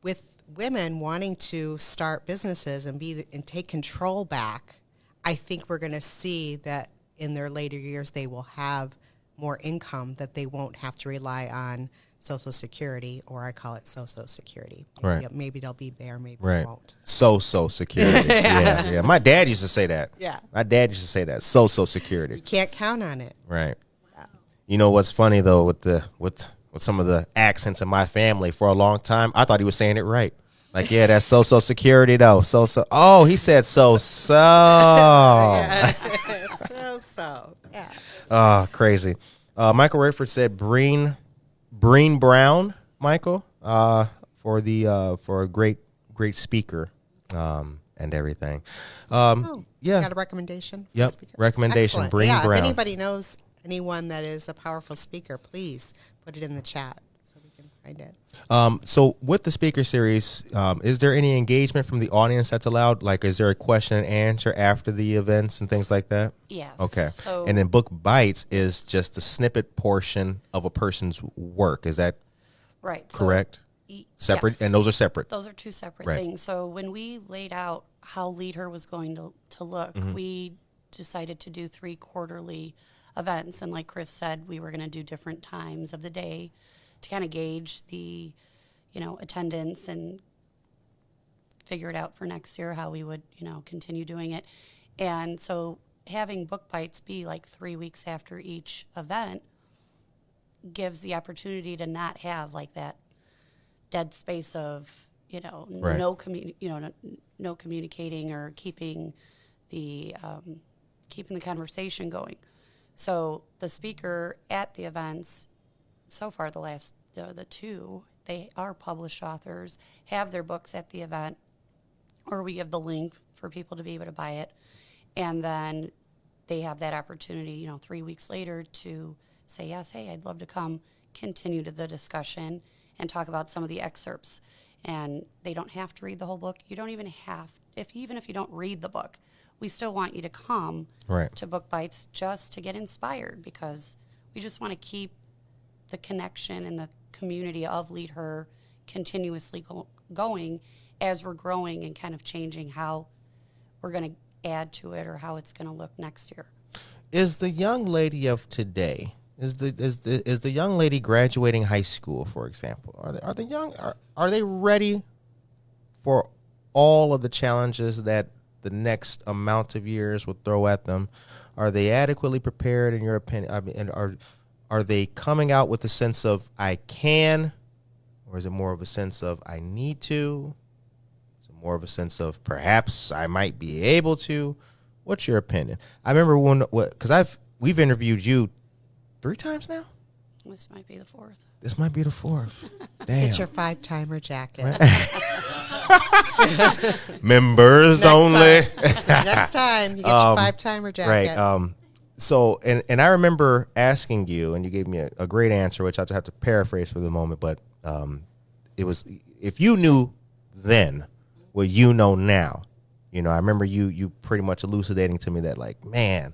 with women wanting to start businesses and take control back, I think we're going to see that in their later years they will have more income, that they won't have to rely on Social Security, or I call it Social Security. Maybe they'll be there, maybe they won't. Social Security. Yeah. My dad used to say that. Yeah. My dad used to say that. Social Security. You can't count on it. Right. You know what's funny though with some of the accents in my family, for a long time I thought he was saying it right. That's Social Security though. Oh, he said so. Yeah. Oh, crazy. Michael Rayford said Breen Brown, Michael, for a great speaker, and everything. Got a recommendation? Yep. Recommendation. Excellent. Breen Brown. If anybody knows anyone that is a powerful speaker, please put it in the chat so we can find it. So with the speaker series, is there any engagement from the audience that's allowed? Is there a question and answer after the events and things like that? Yes. Okay. So, and then Book Bites is just the snippet portion of a person's work. Is that right? correct? Separate, yes. And those are separate. Those are two separate things. So when we laid out how LeadHER was going to look, we decided to do 3 quarterly events. And like Chris said, we were going to do different times of the day to kind of gauge the, attendance and figure it out for next year how we would, continue doing it. And so having book bites be like 3 weeks after each event gives the opportunity to not have like that dead space of, Right. no communicating or keeping the conversation going. So the speaker at the events, so far the two, they are published authors, have their books at the event, or we give the link for people to be able to buy it. And then they have that opportunity, 3 weeks later to say, yes, hey, I'd love to come continue to the discussion and talk about some of the excerpts. And they don't have to read the whole book. You don't even have, even if you don't read the book, we still want you to come Right. to Book Bites just to get inspired, because we just want to keep the connection and the community of LeadHER continuously going as we're growing and kind of changing how we're going to add to it or how it's going to look next year. Is the young lady of today, is the young lady graduating high school, for example, are they ready for all of the challenges that the next amount of years will throw at them? Are they adequately prepared, in your opinion? I mean, and are they coming out with a sense of I can, or is it more of a sense of I need to? Is it more of a sense of perhaps I might be able to? What's your opinion? I remember because we've interviewed you 3 times now. This might be the 4th. This might be the 4th. Damn. Get your 5-timer jacket. Members Next only. Next time, you get your 5-timer jacket. Right. So, and I remember asking you, and you gave me a great answer, which I have to paraphrase for the moment, but it was, if you knew then what you know now, I remember you pretty much elucidating to me that, like, man,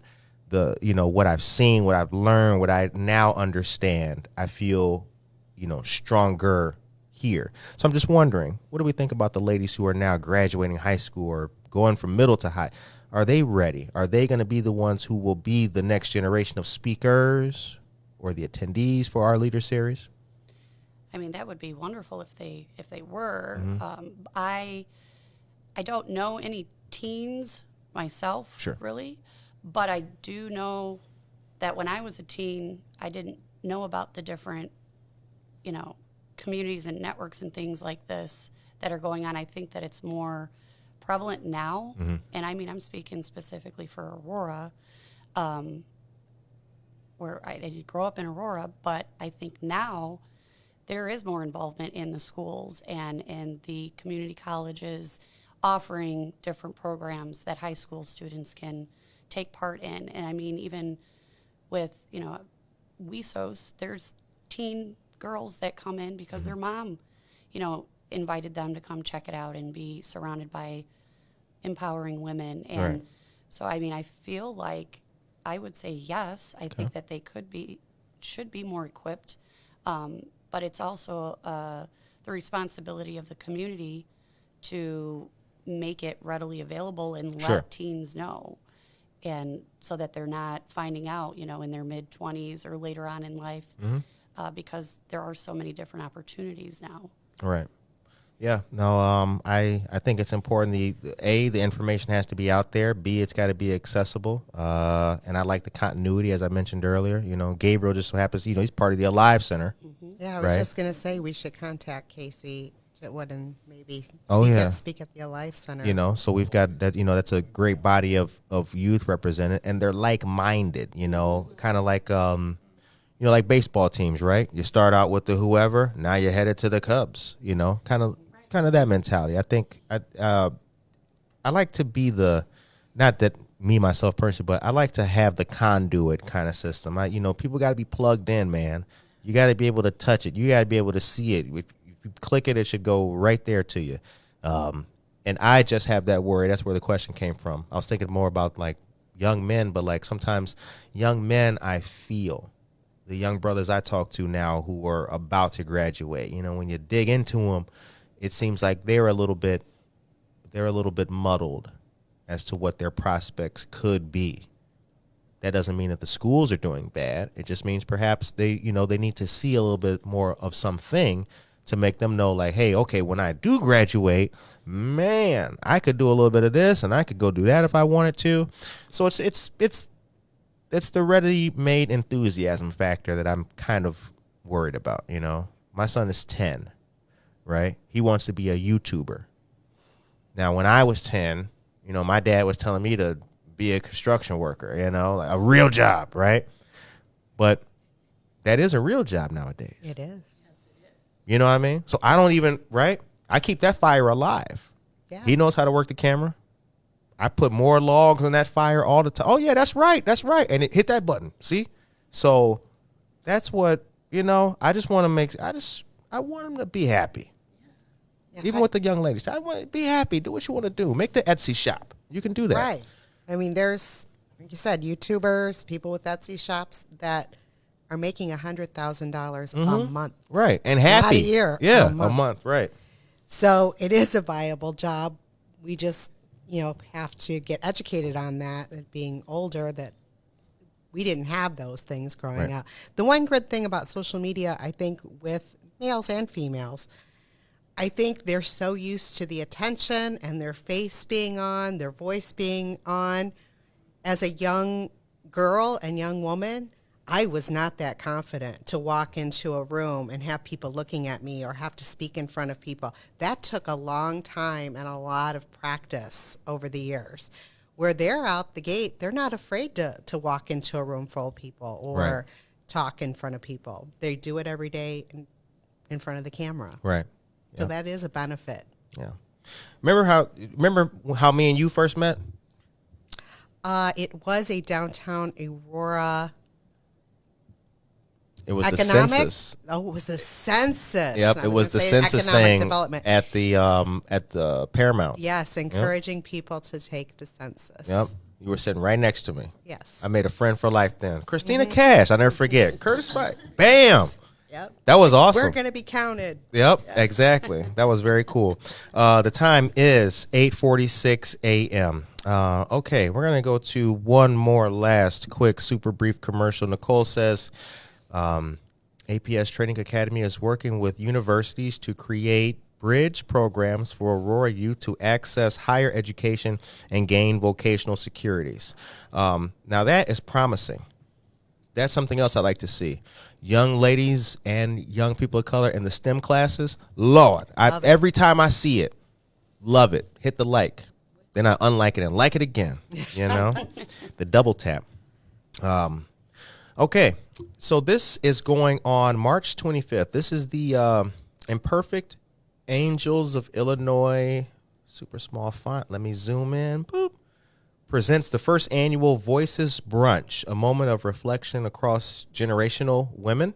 what I've seen, what I've learned, what I now understand, I feel, stronger here. So I'm just wondering, what do we think about the ladies who are now graduating high school or going from middle to high? Are they ready? Are they going to be the ones who will be the next generation of speakers or the attendees for our LeadHER series? I mean, that would be wonderful if they were. Mm-hmm. I don't know any teens myself, Sure. really, but I do know that when I was a teen, I didn't know about the different, communities and networks and things like this that are going on. I think that it's more prevalent now, Mm-hmm. and I mean, I'm speaking specifically for Aurora, where I did grow up in Aurora, but I think now there is more involvement in the schools and in the community colleges offering different programs that high school students can take part in. And I mean, even with, WESOS, there's teen girls that come in because their mom, invited them to come check it out and be surrounded by empowering women. And Right. so, I mean, I feel like I would say yes. I think that they should be more equipped. But it's also the responsibility of the community to make it readily available and let Sure. teens know. And so that they're not finding out, in their mid-20s or later on in life, because there are so many different opportunities now. Right. Yeah. No. I think it's important. The information has to be out there. B, it's got to be accessible. And I like the continuity, as I mentioned earlier. Gabriel just so happens. He's part of the Alive Center. Yeah, I was Right. just going to say we should contact Casey Chitwood and maybe speak at the Alive Center. So we've got that. That's a great body of youth represented, and they're like-minded. Kind of like like baseball teams, right? You start out with the whoever, now you're headed to the Cubs. Kind of that mentality. I think I like to be not that me myself personally, but I like to have the conduit kind of system. People got to be plugged in, man. You got to be able to touch it. You got to be able to see it. If you click it, it should go right there to you. And I just have that worry. That's where the question came from. I was thinking more about like young men, but like sometimes young men, I feel the young brothers I talk to now who are about to graduate, when you dig into them, it seems like they're a little bit muddled as to what their prospects could be. That doesn't mean that the schools are doing bad. It just means perhaps they need to see a little bit more of something to make them know, like, hey, okay, when I do graduate, man, I could do a little bit of this and I could go do that if I wanted to. So it's the ready-made enthusiasm factor that I'm kind of worried about, you know. My son is 10, right? He wants to be a YouTuber. Now, when I was 10, you know, my dad was telling me to be a construction worker, you know, like a real job, right? But that is a real job nowadays. It is. You know what I mean? So I don't even, right? I keep that fire alive. Yeah. He knows how to work the camera. I put more logs in that fire all the time. Oh, yeah, that's right. That's right. And it hit that button. See? So that's what, you know, I just want to I want him to be happy. Yeah, Even with the young ladies. I want to be happy. Do what you want to do. Make the Etsy shop. You can do that. Right. I mean, there's, like you said, YouTubers, people with Etsy shops that are making $100,000 a month. Right. And happy. Not a year. Yeah, a month. Right. So it is a viable job. We just, you know, have to get educated on that, and being older, that we didn't have those things growing up. The one good thing about social media, I think, with males and females, I think they're so used to the attention and their face being on, their voice being on. As a young girl and young woman, I was not that confident to walk into a room and have people looking at me or have to speak in front of people. That took a long time and a lot of practice over the years. Where they're out the gate, they're not afraid to walk into a room full of people or talk in front of people. They do it every day in front of the camera. Right. So that is a benefit. Yeah. Remember how me and you first met? It was a downtown Aurora. It was economic? the census. Oh, it was the census. Yep, I it was was the gonna say census economic thing development. at the Paramount. Yes, encouraging people to take the census. Yep. You were sitting right next to me. Yes. I made a friend for life then. Christina Cash, I'll never forget. Curtis Mike. Bam. Yep. That was awesome. We're going to be counted. Yep, exactly. That was very cool. The time is 8:46 a.m. Okay, we're going to go to one more last quick, super brief commercial. Nicole says APS Training Academy is working with universities to create bridge programs for Aurora youth to access higher education and gain vocational securities. Now, that is promising. That's something else I like to see. Young ladies and young people of color in the STEM classes, Lord, every time I see it, love it. Hit the like. Then I unlike it and like it again, you know, the double tap. Okay, so this is going on March 25th. This is the Imperfect Angels of Illinois, super small font. Let me zoom in. Boop. Presents the first annual Voices Brunch, a moment of reflection across generational women.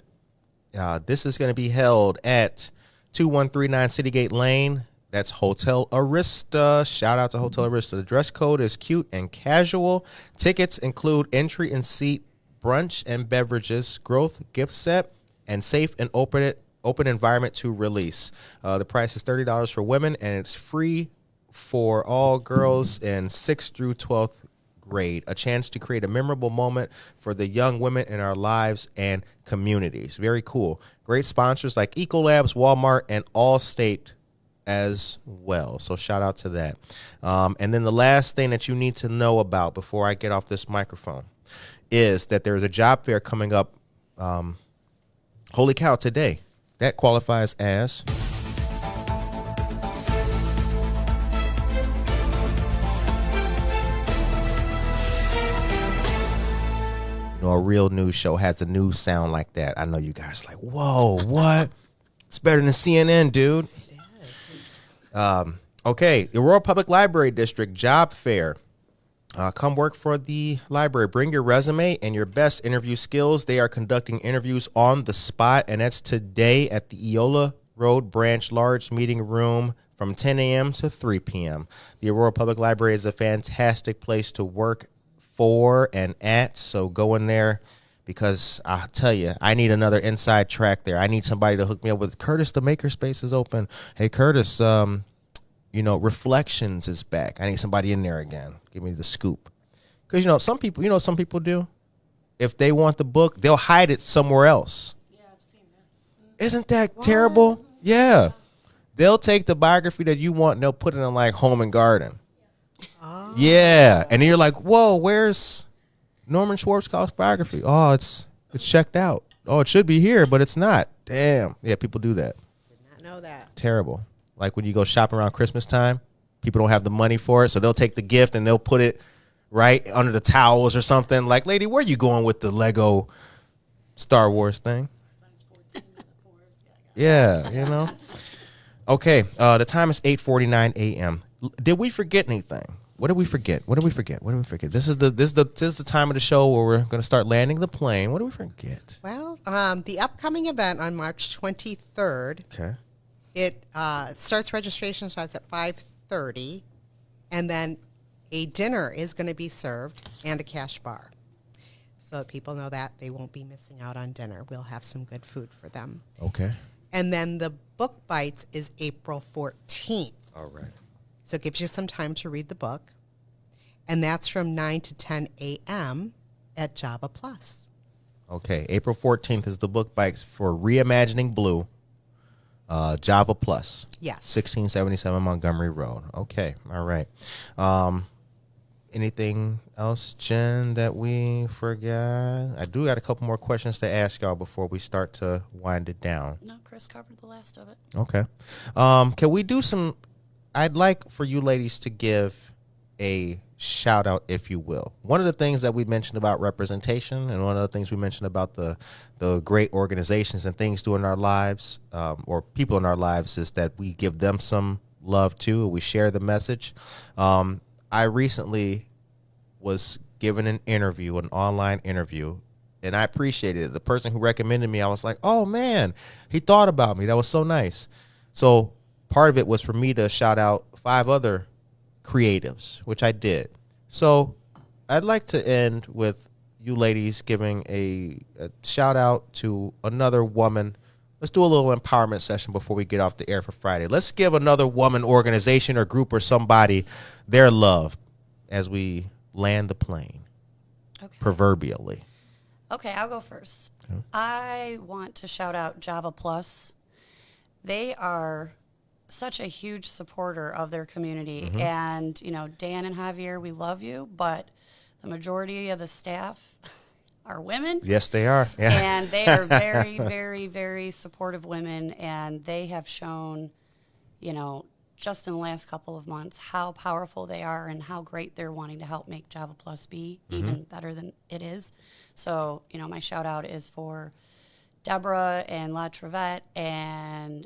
This is going to be held at 2139 Citygate Lane. That's Hotel Arista. Shout out to Hotel Arista. The dress code is cute and casual. Tickets include entry and seat, brunch and beverages, growth gift set, and safe and open environment to release. The price is $30 for women, and it's free for all girls in 6th through 12th grade. A chance to create a memorable moment for the young women in our lives and communities. Very cool. Great sponsors like Ecolabs, Walmart, and Allstate as well. So shout out to that. And then the last thing that you need to know about before I get off this microphone is that there's a job fair coming up. Holy cow, today. That qualifies as a real news show has a news sound like that. I know you guys are like, whoa, what? It's better than CNN, dude. Okay, Aurora Public Library District Job Fair. Come work for the library. Bring your resume and your best interview skills. They are conducting interviews on the spot, and that's today at the Eola Road Branch Large Meeting Room from 10 a.m. to 3 p.m. The Aurora Public Library is a fantastic place to work for and at, so go in there, because I'll tell you, I need another inside track there. I need somebody to hook me up with. Curtis, the makerspace is open. Hey, Curtis, Reflections is back. I need somebody in there again. Give me the scoop. Because, some people do? If they want the book, they'll hide it somewhere else. Yeah, I've seen that. Isn't that terrible? Yeah. They'll take the biography that you want and they'll put it in like Home and Garden. Oh. Yeah. And then you're like, whoa, where's Norman Schwarzkopf's biography? Oh, it's checked out. Oh, it should be here, but it's not. Damn. Yeah, people do that. Did not know that. Terrible. Like when you go shopping around Christmas time, people don't have the money for it, so they'll take the gift and they'll put it right under the towels or something. Like, lady, where you going with the Lego Star Wars thing? Yeah, you know. Okay, the time is 8:49 a.m. Did we forget anything? What did we forget? This is the time of the show where we're going to start landing the plane. What did we forget? Well, the upcoming event on March 23rd. Okay. It registration starts at 5:30, and then a dinner is going to be served and a cash bar. So that people know that they won't be missing out on dinner. We'll have some good food for them. Okay. And then the book bites is April 14th. All right. So it gives you some time to read the book. And that's from 9 to 10 a.m. at Java Plus. Okay. April 14th is the book bites for Reimagining Blue, Java Plus. Yes. 1677 Montgomery Road. Okay. All right. Anything else, Jen, that we forgot? I do got a couple more questions to ask y'all before we start to wind it down. No, Chris covered the last of it. Okay. Can we do some? I'd like for you ladies to give a shout out, if you will. One of the things that we mentioned about representation, and one of the things we mentioned about the great organizations and things doing in our lives, or people in our lives, is that we give them some love too. We share the message. I recently was given an interview, an online interview, and I appreciated it. The person who recommended me, I was like, oh man, he thought about me. That was so nice. So part of it was for me to shout out 5 other creatives, which I did. So I'd like to end with you ladies giving a shout out to another woman. Let's do a little empowerment session before we get off the air for Friday. Let's give another woman organization or group or somebody their love as we land the plane, Okay. proverbially. Okay, I'll go first. Okay. I want to shout out Java Plus. They are such a huge supporter of their community. Mm-hmm. And, you know, Dan and Javier, we love you, but the majority of the staff are women. Yes, they are. Yeah. And they are very, very, very supportive women. And they have shown, you know, just in the last couple of months, how powerful they are and how great they're wanting to help make Java Plus be even better than it is. So, you know, my shout out is for Deborah and La Trevette and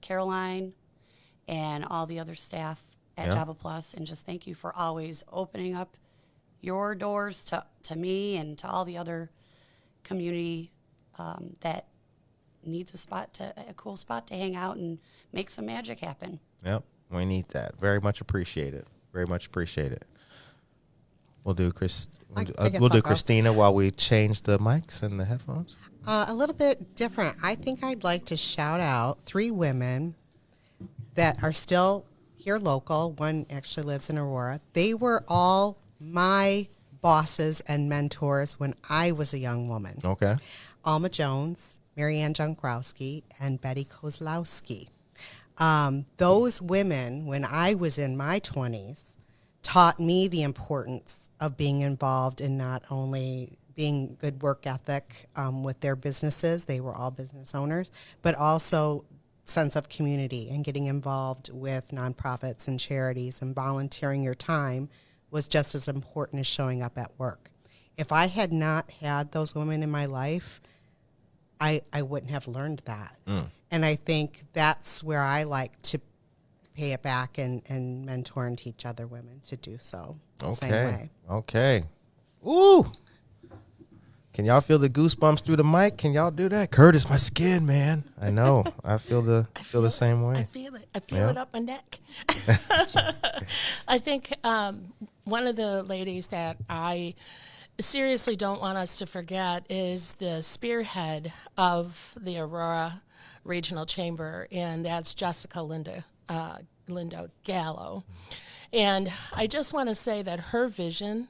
Caroline and all the other staff at Java Plus, and just thank you for always opening up your doors to me and to all the other community that needs a cool spot to hang out and make some magic happen. Yep, we need that. Very much appreciate it. Very much appreciate it. We'll do Christina while we change the mics and the headphones. A little bit different. I think I'd like to shout out 3 women that are still here local. One actually lives in Aurora. They were all my bosses and mentors when I was a young woman. Okay. Alma Jones, Marianne Junkrowski, and Betty Kozlowski. Those women, when I was in my 20s, taught me the importance of being involved in not only being good work ethic with their businesses, they were all business owners, but also sense of community and getting involved with nonprofits and charities, and volunteering your time was just as important as showing up at work. If I had not had those women in my life, I wouldn't have learned that. And I think that's where I like to pay it back and mentor and teach other women to do so. Same way. Okay. Ooh. Can y'all feel the goosebumps through the mic? Can y'all do that? Curtis, my skin, man. I know. I feel the same way. I feel it. I feel it up my neck. I think one of the ladies that I seriously don't want us to forget is the spearhead of the Aurora Regional Chamber, and that's Jessica Lindo Gallo. And I just want to say that her vision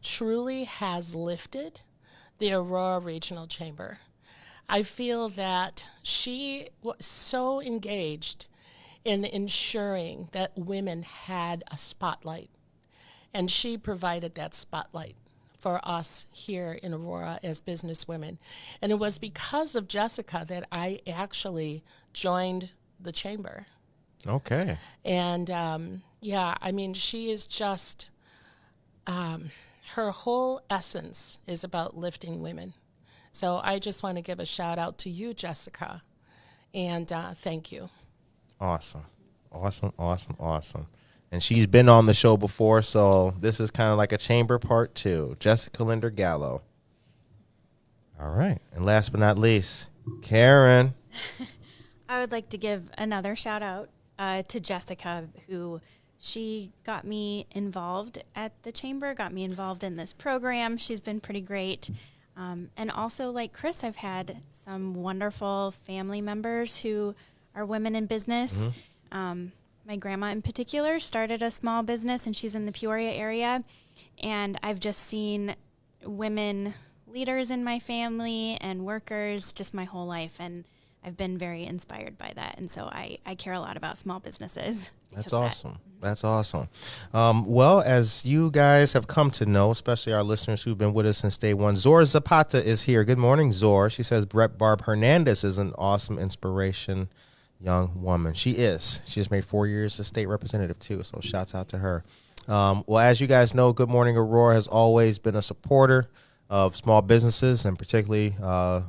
truly has lifted the Aurora Regional Chamber. I feel that she was so engaged in ensuring that women had a spotlight. And she provided that spotlight for us here in Aurora as businesswomen. And it was because of Jessica that I actually joined the chamber. Okay. And yeah, I mean, she is just, her whole essence is about lifting women. So I just want to give a shout out to you, Jessica, and thank you. Awesome. Awesome, awesome, awesome. And she's been on the show before, so this is kind of like a chamber part 2. Jessica Linder Gallo. All right. And last but not least, Karen. I would like to give another shout out to Jessica, who she got me involved at the chamber, got me involved in this program. She's been pretty great. And also, like Chris, I've had some wonderful family members who are women in business. My grandma in particular started a small business, and she's in the Peoria area. And I've just seen women leaders in my family and workers just my whole life. And I've been very inspired by that. And so I care a lot about small businesses. That's awesome. That's awesome. Well, as you guys have come to know, especially our listeners who've been with us since day one, Zor Zapata is here. Good morning, Zor. She says Brett Barb Hernandez is an awesome inspiration young woman. She is. She just made 4 years as state representative, too, so shouts out to her. Well, as you guys know, Good Morning Aurora has always been a supporter of small businesses and particularly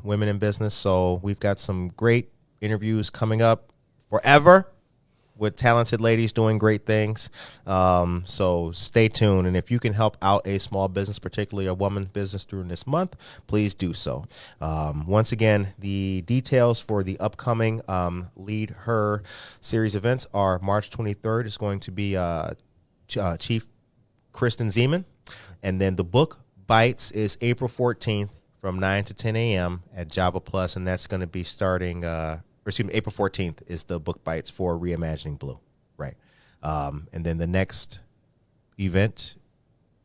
women in business. So we've got some great interviews coming up forever with talented ladies doing great things. So stay tuned. And if you can help out a small business, particularly a woman business during this month, please do so. Once again, the details for the upcoming LeadHER series events are March 23rd. It's going to be Chief Kristen Zeman. And then the book Bites is April 14th from 9 to 10 a.m. at Java Plus, and that's going to be starting April 14th is the book Bites for Reimagining Blue, right? And then the next event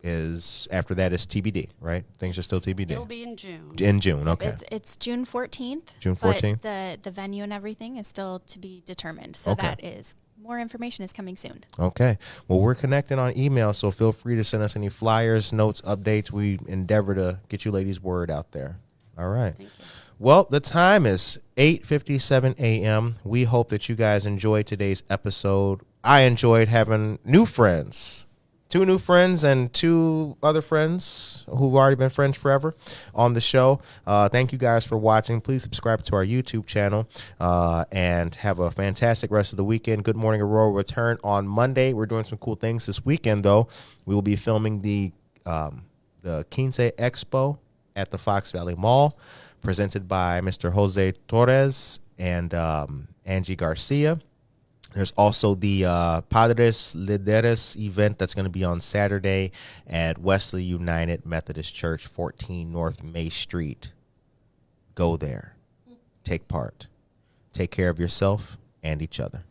is, after that, is TBD, right? Things are still TBD. It'll be in June. In June, okay. It's June 14th. June 14th? But the venue and everything is still to be determined. So Okay. that is, more information is coming soon. Okay. Well, we're connected on email, so feel free to send us any flyers, notes, updates. We endeavor to get you ladies' word out there. All right. Thank you. Well, the time is 8:57 a.m. We hope that you guys enjoyed today's episode. I enjoyed having new friends, 2 new friends and 2 other friends who've already been friends forever on the show. Thank you guys for watching. Please subscribe to our YouTube channel and have a fantastic rest of the weekend. Good Morning Aurora will return on Monday. We're doing some cool things this weekend, though. We will be filming the Quince Expo at the Fox Valley Mall, presented by Mr. Jose Torres and Angie Garcia. There's also the Padres Líderes event that's going to be on Saturday at Wesley United Methodist Church, 14 North May Street. Go there. Take part. Take care of yourself and each other.